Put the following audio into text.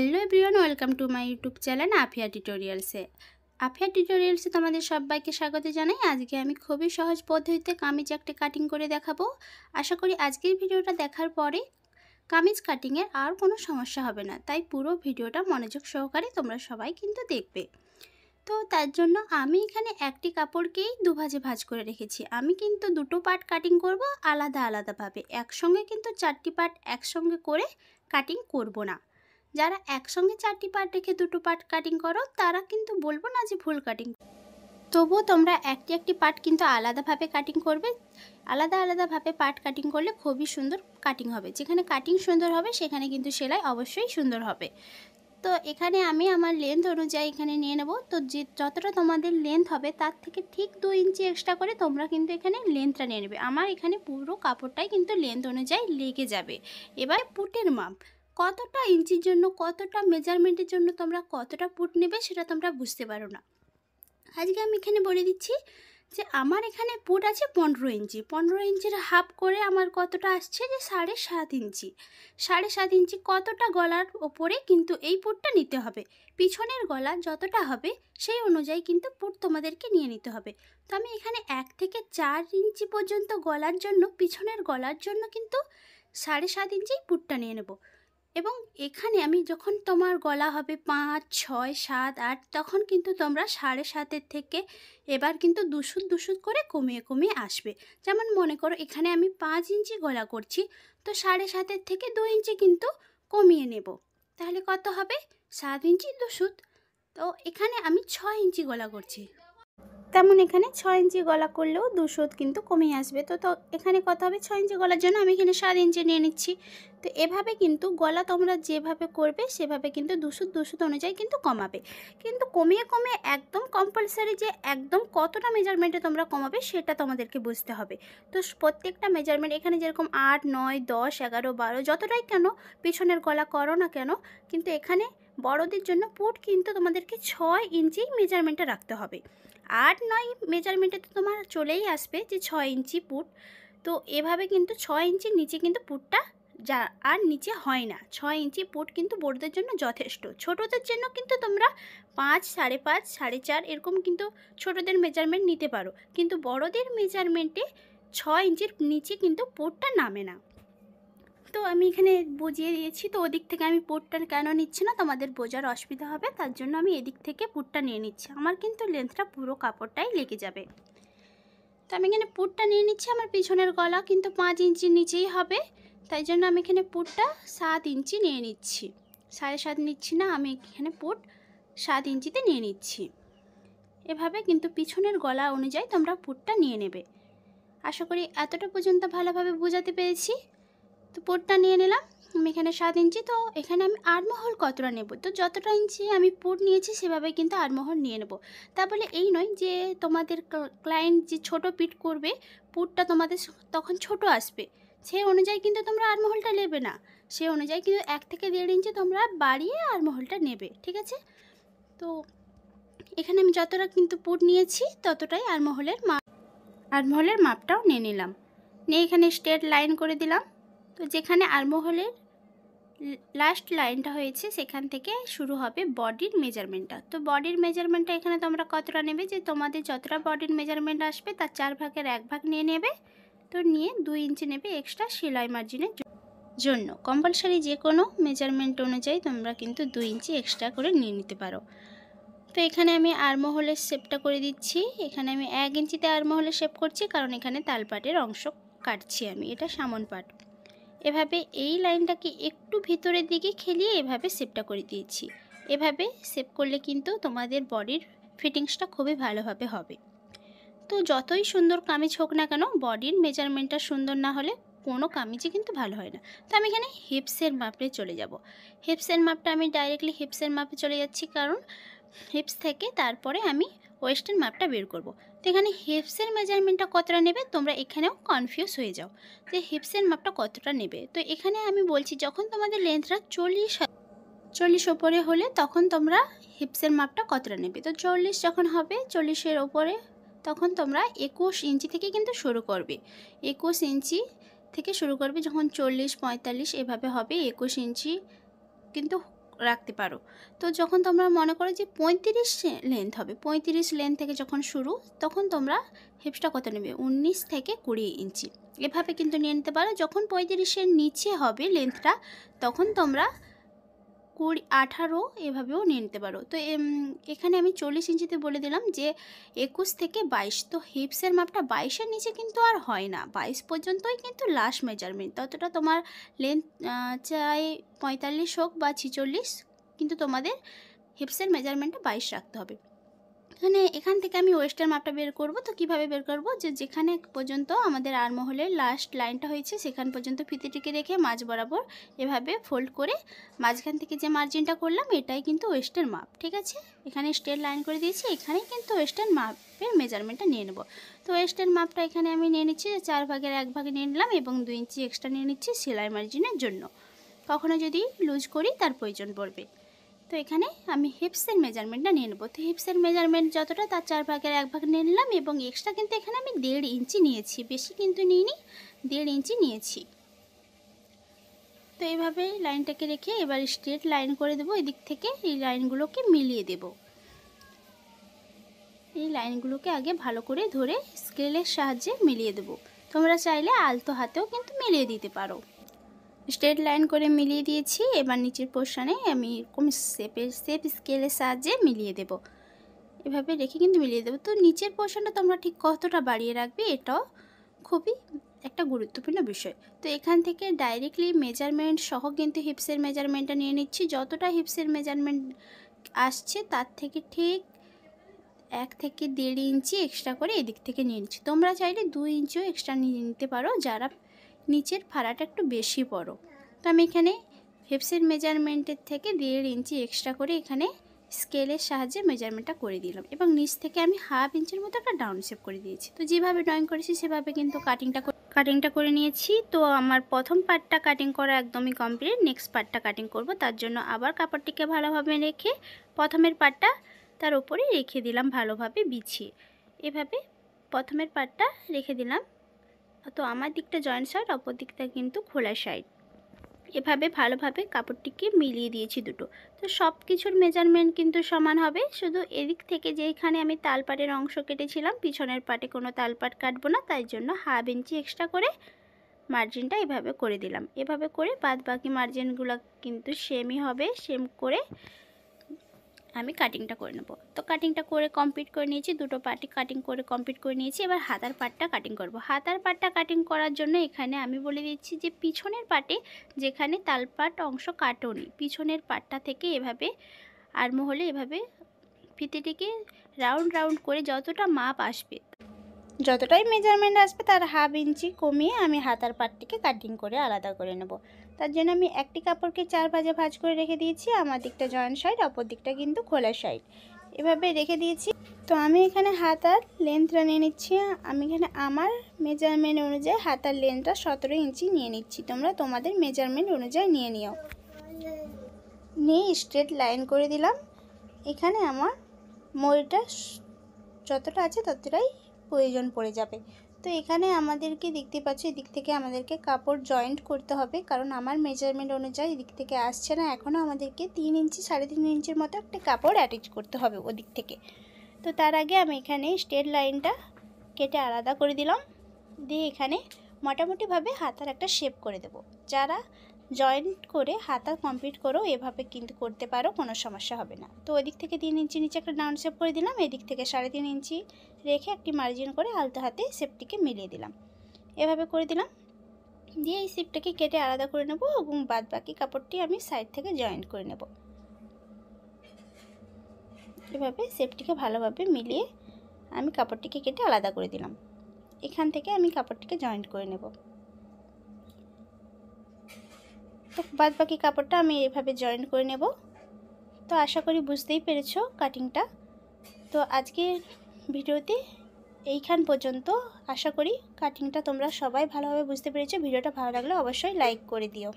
Hello everyone, welcome to my YouTube channel Afia টিউটোরিয়ালসে তোমাদের সবাইকে স্বাগত জানাই। আজকে আমি খুবই সহজ পদ্ধতিতে কামিজ একটা কাটিং করে দেখাবো। আশা করি আজকের ভিডিওটা দেখার পরে কামিজ কাটিংয়ের আর কোনো সমস্যা হবে না, তাই পুরো ভিডিওটা মনোযোগ সহকারে তোমরা সবাই কিন্তু দেখবে। তো তার জন্য আমি এখানে একটি কাপড়কেই দুভাজে ভাঁজ করে রেখেছি। আমি কিন্তু দুটো পার্ট কাটিং করব আলাদা আলাদাভাবে, একসঙ্গে কিন্তু চারটি পার্ট একসঙ্গে করে কাটিং করব না। যারা একসঙ্গে চারটি পার্ট রেখে দুটো পার্ট কাটিং করো তারা কিন্তু বলবো না যে ভুল কাটিং, তবুও তোমরা একটি একটি পার্ট কিন্তু আলাদাভাবে কাটিং করবে। আলাদাভাবে পার্ট কাটিং করলে খুবই সুন্দর কাটিং হবে। যেখানে কাটিং সুন্দর হবে সেখানে কিন্তু সেলাই অবশ্যই সুন্দর হবে। তো এখানে আমি আমার লেন্থ অনুযায়ী এখানে নিয়ে নেব। তো যতটা তোমাদের লেন্থ হবে তার থেকে ঠিক 2 ইঞ্চি এক্সট্রা করে তোমরা কিন্তু এখানে লেন্থটা নিয়ে নেবে। আমার এখানে পুরো কাপড়টাই কিন্তু লেন্থ অনুযায়ী লেগে যাবে। এবার পুটের মাপ কতটা ইঞ্চির জন্য, কতটা মেজারমেন্টের জন্য তোমরা কতটা পুট নেবে সেটা তোমরা বুঝতে পারো না। আজকে আমি এখানে বলে দিচ্ছি যে আমার এখানে পুট আছে 15 ইঞ্চি। 15 ইঞ্চির হাফ করে আমার কতটা আসছে যে 7.5 ইঞ্চি। 7.5 ইঞ্চি কতটা গলার ওপরে কিন্তু এই পুটটা নিতে হবে। পিছনের গলা যতটা হবে সেই অনুযায়ী কিন্তু পুট তোমাদেরকে নিয়ে নিতে হবে। তো আমি এখানে 1 থেকে 4 ইঞ্চি পর্যন্ত গলার জন্য, পিছনের গলার জন্য কিন্তু 7.5 ইঞ্চি পুটটা নিয়ে নেব। এবং এখানে আমি যখন তোমার গলা হবে 5, 6, 7, 8 তখন কিন্তু তোমরা 7.5-এর থেকে এবার কিন্তু 2 করে কমিয়ে কমিয়ে আসবে। যেমন মনে করো এখানে আমি 5 ইঞ্চি গলা করছি, তো 7.5-এর থেকে 2 ইঞ্চি কিন্তু কমিয়ে নেব। তাহলে কত হবে? 7 ইঞ্চি 2 তো এখানে আমি 6 ইঞ্চি গলা করছি, তেমন এখানে 6 ইঞ্চি গলা করলেও 2 কিন্তু কমে আসবে। তো এখানে কত হবে? 6 ইঞ্চি গলার জন্য আমি এখানে 7 ইঞ্চি নিয়ে নিচ্ছি। তো এভাবে কিন্তু গলা তোমরা যেভাবে করবে সেভাবে কিন্তু 2 অনুযায়ী কিন্তু কমাবে। কিন্তু কমিয়ে কমিয়ে একদম কম্পালসারি যে একদম কতটা মেজারমেন্টে তোমরা কমাবে সেটা তোমাদেরকে বুঝতে হবে। তো প্রত্যেকটা মেজারমেন্ট এখানে যেরকম 8, 9, 10, 11, 12 যতটাই কেন পিছনের গলা করো না কেন, কিন্তু এখানে বড়দের জন্য পুট কিন্তু তোমাদেরকে 6 ইঞ্চি মেজারমেন্টে রাখতে হবে। 8, 9 মেজারমেন্টে তো তোমার চলেই আসবে যে 6 ইঞ্চি পুট। তো এভাবে কিন্তু 6 ইঞ্চির নিচে কিন্তু পুটটা যা আর নিচে হয় না। 6 ইঞ্চি পুট কিন্তু বড়দের জন্য যথেষ্ট। ছোটদের জন্য কিন্তু তোমরা 5, 5.5, 4.5 এরকম কিন্তু ছোটদের মেজারমেন্ট নিতে পারো, কিন্তু বড়দের মেজারমেন্টে 6 ইঞ্চির নিচে কিন্তু পুটটা নামে না। তো আমি এখানে বুঝিয়ে দিয়েছি। তো ওদিক থেকে আমি পুটটা কেন নিচ্ছি না তোমাদের বোঝার অসুবিধা হবে, তার জন্য আমি এদিক থেকে পুটটা নিয়ে নিচ্ছি। আমার কিন্তু লেন্থটা পুরো কাপড়টাই লেগে যাবে। তো আমি এখানে পুটটা নিয়ে নিচ্ছি। আমার পিছনের গলা কিন্তু 5 ইঞ্চির নিচেই হবে, তাই জন্য আমি এখানে পুটটা 7 ইঞ্চি নিয়ে নিচ্ছি। 7.5 নিচ্ছি না, আমি এখানে পুট 7 ইঞ্চিতে নিয়ে নিচ্ছি। এভাবে কিন্তু পিছনের গলা অনুযায়ী তোমরা পুটটা নিয়ে নেবে। আশা করি এতটা পর্যন্ত ভালোভাবে বোঝাতে পেরেছি। তো পুটটা নিয়ে নিলাম আমি এখানে 7 ইঞ্চি। তো এখানে আমি আড়মোহর কতটা নেব, তো যতটা ইঞ্চি আমি পুট নিয়েছি সেভাবে কিন্তু আড়মোহর নিয়ে নেব। তারপরে এই নয় যে তোমাদের ক্লায়েন্ট যে ছোট পিট করবে পুটটা তোমাদের তখন ছোট আসবে, সেই অনুযায়ী কিন্তু তোমরা আড়মোহরটা নেবে না। সেই অনুযায়ী কিন্তু 1 থেকে 1.5 ইঞ্চি তোমরা বাড়িয়ে আড়মোহরটা নেবে, ঠিক আছে? তো এখানে আমি যতটা কিন্তু পুট নিয়েছি ততটাই আড়মোহরের মাপটাও নিয়ে নিলাম। নিয়ে এখানে স্ট্রেট লাইন করে দিলাম। তো যেখানে আর্মহোলের লাস্ট লাইনটা হয়েছে সেখান থেকে শুরু হবে বডির মেজারমেন্টটা। তো বডির মেজারমেন্টটা এখানে তোমরা কতটা নেবে, যে তোমাদের যতটা বডির মেজারমেন্ট আসবে তার 4 ভাগের 1 ভাগ নিয়ে নেবে। তো নিয়ে 2 ইঞ্চি নেবে এক্সট্রা সেলাই মার্জিনের জন্য। কম্পালসারি যে কোনো মেজারমেন্ট অনুযায়ী তোমরা কিন্তু 2 ইঞ্চি এক্সট্রা করে নিয়ে নিতে পারো। তো এখানে আমি আর্মহোলের শেপটা করে দিচ্ছি। এখানে আমি 1 ইঞ্চিতে আর্মহোলের শেপ করছি, কারণ এখানে তালপাটের অংশ কাটছি আমি, এটা সামন পাট। এভাবে এই লাইনটাকে একটু ভিতরের দিকে খেলিয়ে এভাবে শেপটা করে দিয়েছি। এভাবে শেপ করলে কিন্তু তোমাদের বডির ফিটিংসটা খুবই ভালোভাবে হবে। তো যতই সুন্দর কামিজ হোক না কেন, বডির মেজারমেন্টটা সুন্দর না হলে কোনো কামিজই কিন্তু ভালো হয় না। তো আমি এখানে হিপসের মাপে চলে যাব। হিপসের মাপটা আমি ডাইরেক্টলি হিপসের মাপে চলে যাচ্ছি, কারণ হিপস থেকে তারপরে আমি ওয়েস্টের মাপটা বের করব। তো এখানে হিপসের মেজারমেন্টটা কতটা নেবে তোমরা এখানেও কনফিউজ হয়ে যাও যে হিপসের মাপটা কতটা নেবে। তো এখানে আমি বলছি যখন তোমাদের লেন্থটা 40 ওপরে হলে তখন তোমরা হিপসের মাপটা কতটা নেবে। তো 40 যখন হবে, 40-এর ওপরে, তখন তোমরা 21 ইঞ্চি থেকে কিন্তু শুরু করবে। 21 ইঞ্চি থেকে শুরু করবে, যখন 40, 45 এভাবে হবে 21 ইঞ্চি কিন্তু রাখতে পারো। তো যখন তোমরা মনে করো যে 35 লেন্থ হবে, 35 লেন্থ থেকে যখন শুরু, তখন তোমরা হিপসটা কত নেবে, 19 থেকে 20 ইঞ্চি এভাবে কিন্তু নিয়ে নিতে পারো। যখন 35-এর নিচে হবে লেন্থটা, তখন তোমরা 18 এভাবেও নিয়ে নিতে পারো। তো এখানে আমি 40 ইঞ্চিতে বলে দিলাম যে 21 থেকে 22। তো হিপসের মাপটা 22-এর নিচে কিন্তু আর হয় না, 22 পর্যন্তই কিন্তু লাস্ট মেজারমেন্ট। ততটা তোমার লেন্থ চাই 45 হোক বা 46, কিন্তু তোমাদের হিপসের মেজারমেন্টটা 22 রাখতে হবে। এখান থেকে আমি ওয়েস্টের মাপটা বের করব। তো কিভাবে বের করব, যে যেখানে পর্যন্ত আমাদের আর্মহোলের লাস্ট লাইনটা হয়েছে সেখান পর্যন্ত ফিতেটিকে রেখে মাঝ বরাবর এভাবে ফোল্ড করে মাঝখান থেকে যে মার্জিনটা করলাম এটাই কিন্তু ওয়েস্টের মাপ। ঠিক আছে, এখানে স্ট্রেট লাইন করে দিয়েছি, এখানেই কিন্তু ওয়েস্টের মাপের মেজারমেন্টটা নিয়ে নেব। তো ওয়েস্টের মাপটা এখানে আমি নিয়ে নিচ্ছি, 4 ভাগের 1 ভাগে নিয়ে নিলাম এবং 2 ইঞ্চি এক্সট্রা নিয়ে নিচ্ছি সেলাই মার্জিনের জন্য, কখনো যদি লুজ করি তার প্রয়োজন পড়বে। তো এখানে আমি হিপসের মেজারমেন্টটা নিয়ে নেব। তো হিপসের মেজারমেন্ট যতটা তার 4 ভাগের 1 ভাগ নিয়ে নিলাম এবং এক্সট্রা কিন্তু এখানে আমি 1.5 ইঞ্চি নিয়েছি, বেশি কিন্তু নিইনি, 1.5 ইঞ্চি নিয়েছি। তো এইভাবে লাইনটাকে রেখে এবার স্ট্রেট লাইন করে দেবো। এদিক থেকে এই লাইনগুলোকে মিলিয়ে দেব। এই লাইনগুলোকে আগে ভালো করে ধরে স্কেলের সাহায্যে মিলিয়ে দেব। তোমরা চাইলে আলতো হাতেও কিন্তু মিলিয়ে দিতে পারো। স্ট্রেট লাইন করে মিলিয়ে দিয়েছি, এবার নিচের পোর্শনে আমি এরকম শেপ স্কেলের সাহায্যে মিলিয়ে দেব। এভাবে রেখে কিন্তু মিলিয়ে দেবো। তো নিচের পোর্শনটা তোমরা ঠিক কতটা বাড়িয়ে রাখবে এটাও খুবই একটা গুরুত্বপূর্ণ বিষয়। তো এখান থেকে ডাইরেক্টলি মেজারমেন্ট সহ কিন্তু হিপসের মেজারমেন্টটা নিয়ে নিচ্ছি। যতটা হিপসের মেজারমেন্ট আসছে তার থেকে ঠিক 1 থেকে 1.5 ইঞ্চি এক্সট্রা করে এদিক থেকে নিয়ে নিচ্ছি। তোমরা চাইলে 2 ইঞ্চিও এক্সট্রা নিয়ে নিতে পারো যারা নিচের ফাড়াটা একটু বেশি বড়। তো আমি এখানে হিপসের মেজারমেন্টের থেকে 1.5 ইঞ্চি এক্সট্রা করে এখানে স্কেলের সাহায্যে মেজারমেন্টটা করে দিলাম এবং নিচ থেকে আমি 1/2 ইঞ্চির মতো একটা ডাউন শেপ করে দিয়েছি। তো যেভাবে ড্রয়িং করেছি সেভাবে কিন্তু কাটিংটা করে নিয়েছি। তো আমার প্রথম পার্টটা কাটিং করা একদমই কমপ্লিট। নেক্সট পার্টটা কাটিং করব, তার জন্য আবার কাপড়টিকে ভালোভাবে রেখে প্রথমের পার্টটা তার উপরে রেখে দিলাম ভালোভাবে বিছিয়ে। এভাবে প্রথমের পার্টটা রেখে দিলাম। তো আমার দিকটা জয়েন্ট সাইড, অপর দিকটা কিন্তু খোলা সাইড। এভাবে ভালোভাবে কাপড়টিকে মিলিয়ে দিয়েছি দুটো। তো সব কিছুর মেজারমেন্ট কিন্তু সমান হবে, শুধু এদিক থেকে যেখানে আমি তালপাটের অংশ কেটেছিলাম পিছনের পাটে কোনো তালপাট কাটবো না, তাই জন্য 1/2 ইঞ্চি এক্সট্রা করে মার্জিনটা এভাবে করে দিলাম। এভাবে করে বাদ বাকি মার্জিনগুলো কিন্তু সেমই হবে, সেম করে আমি কাটিংটা করে নেব। তো কাটিংটা করে কমপ্লিট করে নিয়েছি, দুটো পার্টি কাটিং করে কমপ্লিট করে নিয়েছি। এবার হাতার পার্টটা কাটিং করব। হাতার পার্টটা কাটিং করার জন্য এখানে আমি বলে দিচ্ছি যে পিছনের পার্টে যেখানে তালপাট অংশ কাটোনি, পিছনের পার্টটা থেকে এভাবে আর্মহোলে এভাবে ফিতেটিকে রাউন্ড রাউন্ড করে যতটা মাপ আসবে, যতটাই মেজারমেন্ট আসবে তার 1/2 ইঞ্চি কমিয়ে আমি হাতার পার্টটিকে কাটিং করে আলাদা করে নেব। তার জন্য আমি একটি কাপড়কে 4 ভাজে ভাঁজ করে রেখে দিয়েছি। আমার দিকটা জয়েন্ট সাইড, অপর দিকটা কিন্তু খোলা সাইড, এভাবে রেখে দিয়েছি। তো আমি এখানে হাতার লেন্থটা নিয়ে নিচ্ছি। আমি এখানে আমার মেজারমেন্ট অনুযায়ী হাতার লেন্থটা 17 ইঞ্চি নিয়ে নিচ্ছি। তোমরা তোমাদের মেজারমেন্ট অনুযায়ী নিয়ে নিও। নিয়ে স্ট্রেট লাইন করে দিলাম। এখানে আমার ময়ূরটা যতটা আছে ততটাই প্রয়োজন পড়ে যাবে। তো এখানে আমাদেরকে দেখতে পাচ্ছ এদিক থেকে আমাদেরকে কাপড় জয়েন্ট করতে হবে, কারণ আমার মেজারমেন্ট অনুযায়ী এদিক থেকে আসছে না। এখনও আমাদেরকে 3 ইঞ্চি 3.5 ইঞ্চির মতো একটা কাপড় অ্যাটাচ করতে হবে ওদিক থেকে। তো তার আগে আমি এখানে স্ট্রেট লাইনটা কেটে আলাদা করে দিলাম, দিয়ে এখানে মোটামুটিভাবে হাতার একটা শেপ করে দেব। যারা জয়েন্ট করে হাতা কমপ্লিট করো এভাবে কিন্তু করতে পারো, কোনো সমস্যা হবে না। তো ওই দিক থেকে 3 ইঞ্চি নিচে একটা ডাউন শেপ করে দিলাম, এদিক থেকে 3.5 ইঞ্চি রেখে একটি মার্জিন করে আলতো হাতে শেপটিকে মিলিয়ে দিলাম। এভাবে করে দিলাম, দিয়ে এই শেপটাকে কেটে আলাদা করে নেব এবং বাদ বাকি কাপড়টি আমি সাইড থেকে জয়েন্ট করে নেব। এভাবে শেপটিকে ভালোভাবে মিলিয়ে আমি কাপড়টিকে কেটে আলাদা করে দিলাম। এখান থেকে আমি কাপড়টিকে জয়েন্ট করে নেব। তো বাদ বাকি কাপড়টা আমি এভাবে জয়েন্ট করে নেব। তো আশা করি বুঝতেই পেরেছো কাটিংটা। তো আজকের ভিডিওতে এইখান পর্যন্ত। আশা করি কাটিংটা তোমরা সবাই ভালোভাবে বুঝতে পেরেছো। ভিডিওটা ভালো লাগলে অবশ্যই লাইক করে দিও।